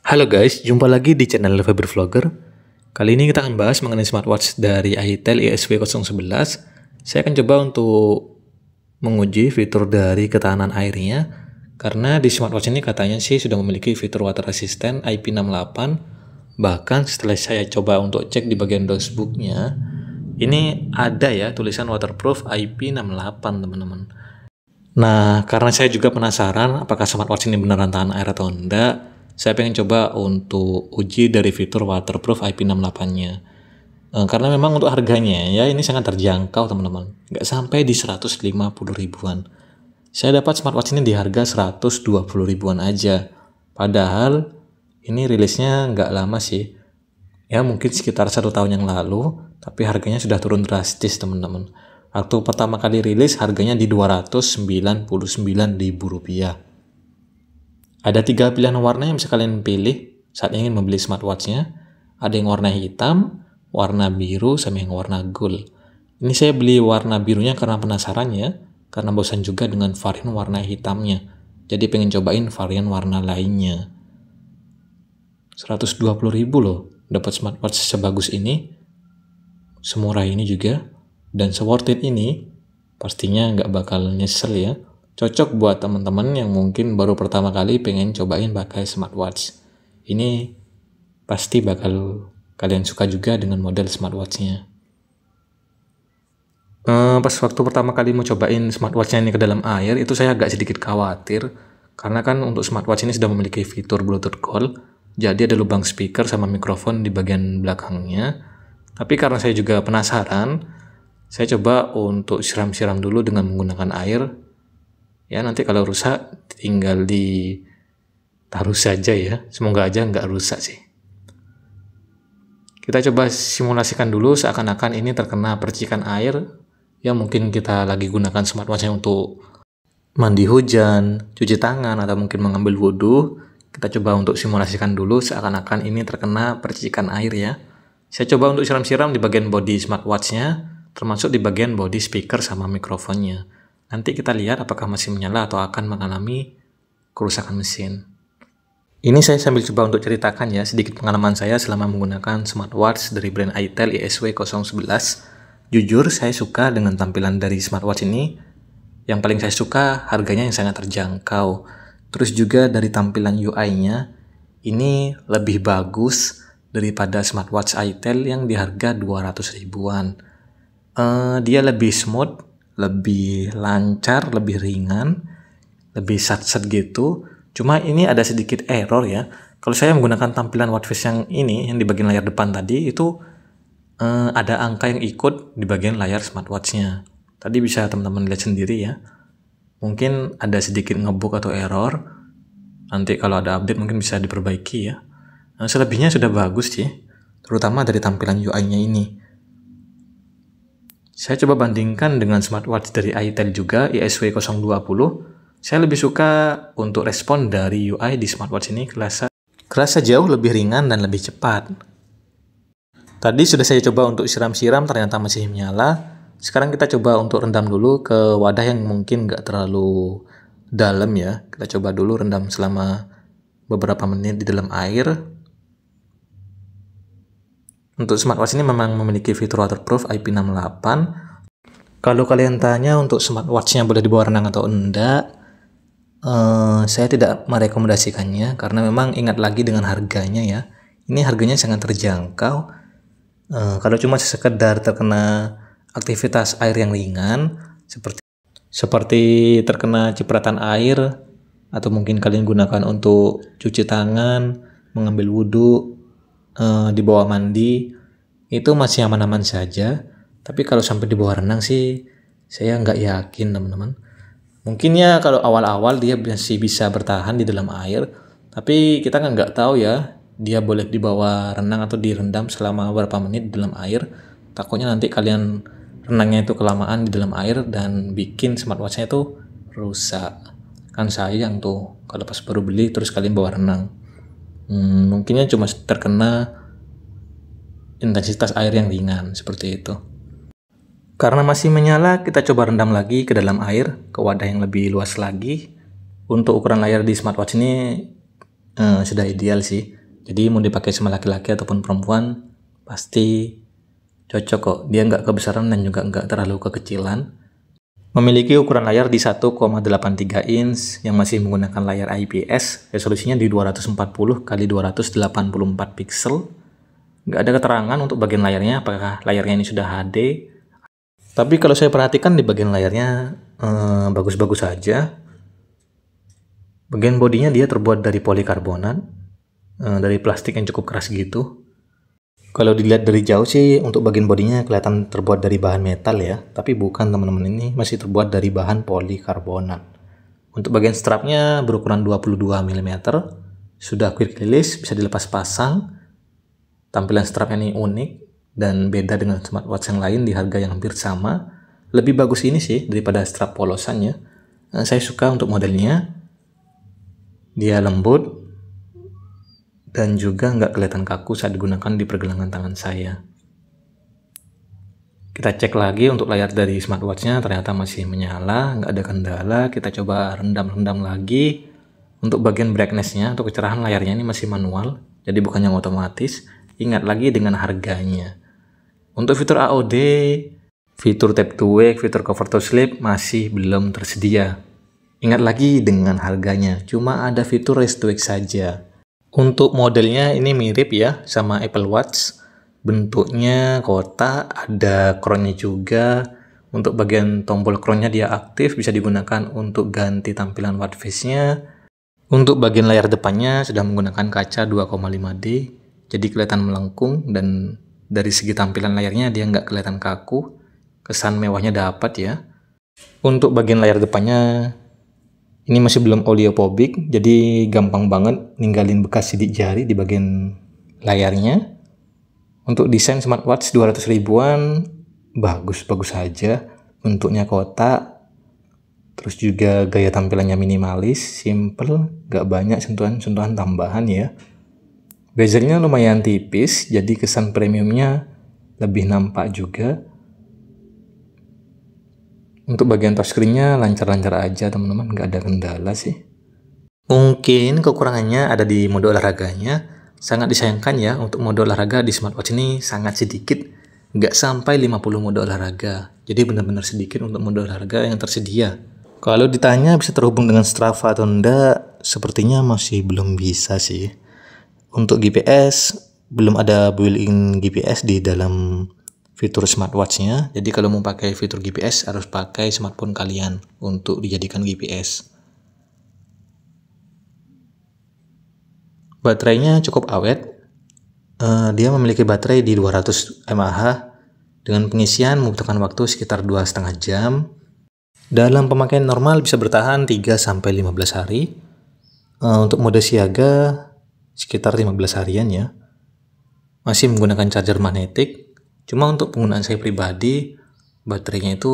Halo guys, jumpa lagi di channel Faber Vlogger. Kali ini kita akan bahas mengenai smartwatch dari itel ESW011. Saya akan coba untuk menguji fitur dari ketahanan airnya, karena di smartwatch ini katanya sih sudah memiliki fitur water resistant IP68. Bahkan setelah saya coba untuk cek di bagian dashboardnya, ini ada ya tulisan waterproof IP68 teman-teman. Nah, karena saya juga penasaran apakah smartwatch ini beneran tahan air atau enggak, saya pengen coba untuk uji dari fitur waterproof IP68-nya. Karena memang untuk harganya ya ini sangat terjangkau teman-teman. Nggak sampai di 150 ribuan. Saya dapat smartwatch ini di harga 120 ribuan aja. Padahal ini rilisnya nggak lama sih. Ya mungkin sekitar 1 tahun yang lalu, tapi harganya sudah turun drastis teman-teman. Waktu pertama kali rilis harganya di Rp299.000. Ada 3 pilihan warna yang bisa kalian pilih saat ingin membeli smartwatchnya. Ada yang warna hitam, warna biru, sama yang warna gold. Ini saya beli warna birunya karena penasaran ya, karena bosan juga dengan varian warna hitamnya. Jadi pengen cobain varian warna lainnya. 120 ribu loh, dapat smartwatch sebagus ini, semurah ini juga. Dan se-worth it ini, pastinya nggak bakal nyesel ya. Cocok buat teman-teman yang mungkin baru pertama kali pengen cobain pakai smartwatch. Ini pasti bakal kalian suka juga dengan model smartwatchnya. Pas waktu pertama kali mau cobain smartwatchnya ini ke dalam air, itu saya agak sedikit khawatir. Karena kan untuk smartwatch ini sudah memiliki fitur Bluetooth Call, jadi ada lubang speaker sama mikrofon di bagian belakangnya. Tapi karena saya juga penasaran, saya coba untuk siram-siram dulu dengan menggunakan air. Ya nanti kalau rusak tinggal ditaruh saja ya. Semoga aja nggak rusak sih. Kita coba simulasikan dulu seakan-akan ini terkena percikan air. Ya mungkin kita lagi gunakan smartwatch untuk mandi hujan, cuci tangan, atau mungkin mengambil wudhu. Kita coba untuk simulasikan dulu seakan-akan ini terkena percikan air ya. Saya coba untuk siram-siram di bagian bodi smartwatchnya, termasuk di bagian bodi speaker sama mikrofonnya. Nanti kita lihat apakah masih menyala atau akan mengalami kerusakan mesin. Ini saya sambil coba untuk ceritakan ya sedikit pengalaman saya selama menggunakan smartwatch dari brand itel ESW011. Jujur saya suka dengan tampilan dari smartwatch ini. Yang paling saya suka harganya yang sangat terjangkau. Terus juga dari tampilan UI-nya ini lebih bagus daripada smartwatch itel yang di harga 200 ribuan. Dia lebih smooth, lebih lancar, lebih ringan, lebih sat-sat gitu. Cuma ini ada sedikit error ya. Kalau saya menggunakan tampilan watchface yang ini, yang di bagian layar depan tadi, itu ada angka yang ikut di bagian layar smartwatchnya. Tadi bisa teman-teman lihat sendiri ya. Mungkin ada sedikit ngebug atau error. Nanti kalau ada update mungkin bisa diperbaiki ya. Selebihnya sudah bagus sih, terutama dari tampilan UI-nya ini. Saya coba bandingkan dengan smartwatch dari itel juga, ESW020. Saya lebih suka untuk respon dari UI di smartwatch ini kerasa jauh lebih ringan dan lebih cepat. Tadi sudah saya coba untuk siram-siram, ternyata masih menyala. Sekarang kita coba untuk rendam dulu ke wadah yang mungkin nggak terlalu dalam ya. Kita coba dulu rendam selama beberapa menit di dalam air. Untuk smartwatch ini memang memiliki fitur waterproof IP68. Kalau kalian tanya untuk smartwatchnya boleh dibawa renang atau enggak, saya tidak merekomendasikannya karena memang ingat lagi dengan harganya ya. Ini harganya sangat terjangkau. Kalau cuma sekedar terkena aktivitas air yang ringan, seperti terkena cipratan air, atau mungkin kalian gunakan untuk cuci tangan, mengambil wudhu, di bawah mandi, itu masih aman-aman saja. Tapi kalau sampai di bawah renang sih saya nggak yakin teman-teman. Mungkin ya kalau awal-awal dia masih bisa bertahan di dalam air, tapi kita kan nggak tahu ya dia boleh dibawa renang atau direndam selama berapa menit di dalam air. Takutnya nanti kalian renangnya itu kelamaan di dalam air dan bikin smartwatchnya itu rusak. Kan sayang tuh kalau pas baru beli terus kalian bawa renang. Mungkinnya cuma terkena intensitas air yang ringan seperti itu. Karena masih menyala, kita coba rendam lagi ke dalam air, ke wadah yang lebih luas lagi. Untuk ukuran layar di smartwatch ini sudah ideal sih. Jadi mau dipakai sama laki-laki ataupun perempuan pasti cocok kok. Dia nggak kebesaran dan juga nggak terlalu kekecilan. Memiliki ukuran layar di 1,83 inch yang masih menggunakan layar IPS. Resolusinya di 240 x 284 pixel. Nggak ada keterangan untuk bagian layarnya apakah layarnya ini sudah HD. Tapi kalau saya perhatikan di bagian layarnya bagus-bagus saja. Bagian bodinya dia terbuat dari polikarbonat, dari plastik yang cukup keras gitu. Kalau dilihat dari jauh sih untuk bagian bodinya kelihatan terbuat dari bahan metal ya, tapi bukan teman-teman, ini masih terbuat dari bahan polikarbonat. Untuk bagian strapnya berukuran 22 mm, sudah quick release, bisa dilepas pasang. Tampilan strapnya ini unik dan beda dengan smartwatch yang lain di harga yang hampir sama. Lebih bagus ini sih daripada strap polosannya. Saya suka untuk modelnya, dia lembut dan juga nggak kelihatan kaku saat digunakan di pergelangan tangan saya. Kita cek lagi untuk layar dari smartwatchnya, ternyata masih menyala, nggak ada kendala. Kita coba rendam-rendam lagi. Untuk bagian brightness-nya atau kecerahan layarnya ini masih manual, jadi bukan yang otomatis. Ingat lagi dengan harganya. Untuk fitur AOD, fitur tap to wake, fitur cover to sleep masih belum tersedia. Ingat lagi dengan harganya, cuma ada fitur raise to wake saja. Untuk modelnya ini mirip ya sama Apple Watch. Bentuknya kotak, ada crown-nya juga. Untuk bagian tombol crown-nya dia aktif, bisa digunakan untuk ganti tampilan watch face-nya. Untuk bagian layar depannya sudah menggunakan kaca 2,5D, jadi kelihatan melengkung dan dari segi tampilan layarnya dia nggak kelihatan kaku. Kesan mewahnya dapat ya. Untuk bagian layar depannya ini masih belum oleophobic, jadi gampang banget ninggalin bekas sidik jari di bagian layarnya. Untuk desain smartwatch 200 ribuan, bagus-bagus saja. Bentuknya kotak, terus juga gaya tampilannya minimalis, simple, gak banyak sentuhan-sentuhan tambahan ya. Bezelnya lumayan tipis, jadi kesan premiumnya lebih nampak juga. Untuk bagian touchscreen-nya lancar-lancar aja teman-teman, nggak ada kendala sih. Mungkin kekurangannya ada di mode olahraganya. Sangat disayangkan ya, untuk mode olahraga di smartwatch ini sangat sedikit. Nggak sampai 50 mode olahraga. Jadi benar-benar sedikit untuk mode olahraga yang tersedia. Kalau ditanya bisa terhubung dengan Strava atau enggak, sepertinya masih belum bisa sih. Untuk GPS, belum ada built-in GPS di dalam fitur smartwatch-nya. Jadi kalau mau pakai fitur GPS harus pakai smartphone kalian untuk dijadikan GPS. Baterainya cukup awet. Dia memiliki baterai di 200 mAh dengan pengisian membutuhkan waktu sekitar 2,5 jam. Dalam pemakaian normal bisa bertahan 3-15 hari. Untuk mode siaga sekitar 15 harian ya. Masih menggunakan charger magnetik. Cuma untuk penggunaan saya pribadi, baterainya itu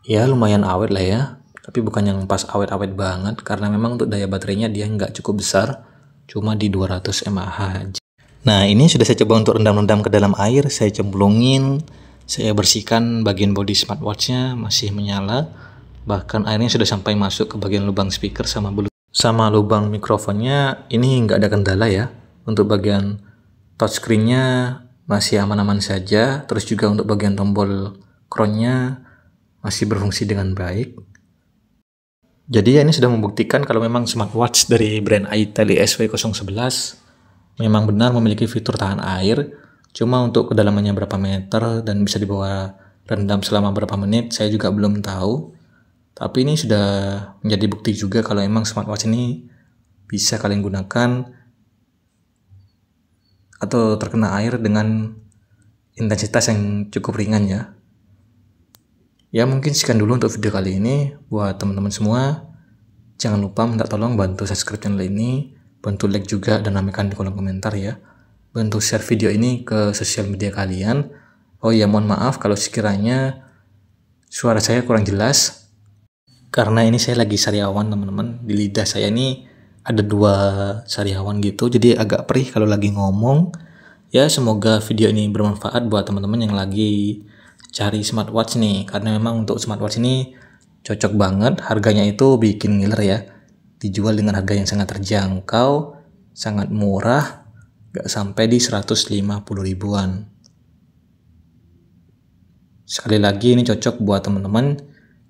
ya lumayan awet lah ya. Tapi bukan yang pas awet-awet banget, karena memang untuk daya baterainya dia nggak cukup besar, cuma di 200 mAh aja. Nah ini sudah saya coba untuk rendam-rendam ke dalam air, saya cemplungin, saya bersihkan bagian bodi smartwatch-nya, masih menyala. Bahkan airnya sudah sampai masuk ke bagian lubang speaker sama lubang mikrofonnya, ini nggak ada kendala ya. Untuk bagian touchscreen-nya masih aman-aman saja, terus juga untuk bagian tombol crown-nya masih berfungsi dengan baik. Jadi ya ini sudah membuktikan kalau memang smartwatch dari brand Itel SW011 memang benar memiliki fitur tahan air. Cuma untuk kedalamannya berapa meter dan bisa dibawa rendam selama berapa menit saya juga belum tahu. Tapi ini sudah menjadi bukti juga kalau memang smartwatch ini bisa kalian gunakan atau terkena air dengan intensitas yang cukup ringan ya. Ya mungkin sekian dulu untuk video kali ini. Buat teman-teman semua, jangan lupa minta tolong bantu subscribe channel ini, bantu like juga dan ramaikan di kolom komentar ya. Bantu share video ini ke sosial media kalian. Oh ya mohon maaf kalau sekiranya suara saya kurang jelas, karena ini saya lagi sariawan teman-teman. Di lidah saya ini ada 2 sariawan gitu, jadi agak perih kalau lagi ngomong. Ya semoga video ini bermanfaat buat teman-teman yang lagi cari smartwatch nih, karena memang untuk smartwatch ini cocok banget, harganya itu bikin ngiler ya. dijual dengan harga yang sangat terjangkau, sangat murah, gak sampai di 150 ribuan. Sekali lagi ini cocok buat teman-teman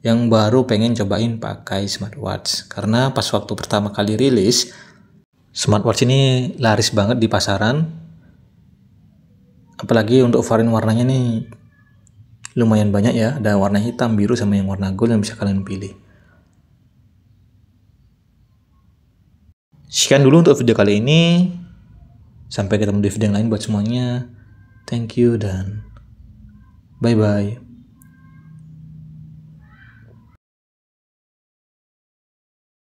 yang baru pengen cobain pakai smartwatch. Karena pas waktu pertama kali rilis, smartwatch ini laris banget di pasaran. Apalagi untuk varian warnanya nih lumayan banyak ya. Ada warna hitam, biru, sama yang warna gold yang bisa kalian pilih. Sekian dulu untuk video kali ini. Sampai ketemu di video yang lain buat semuanya. Thank you dan bye-bye.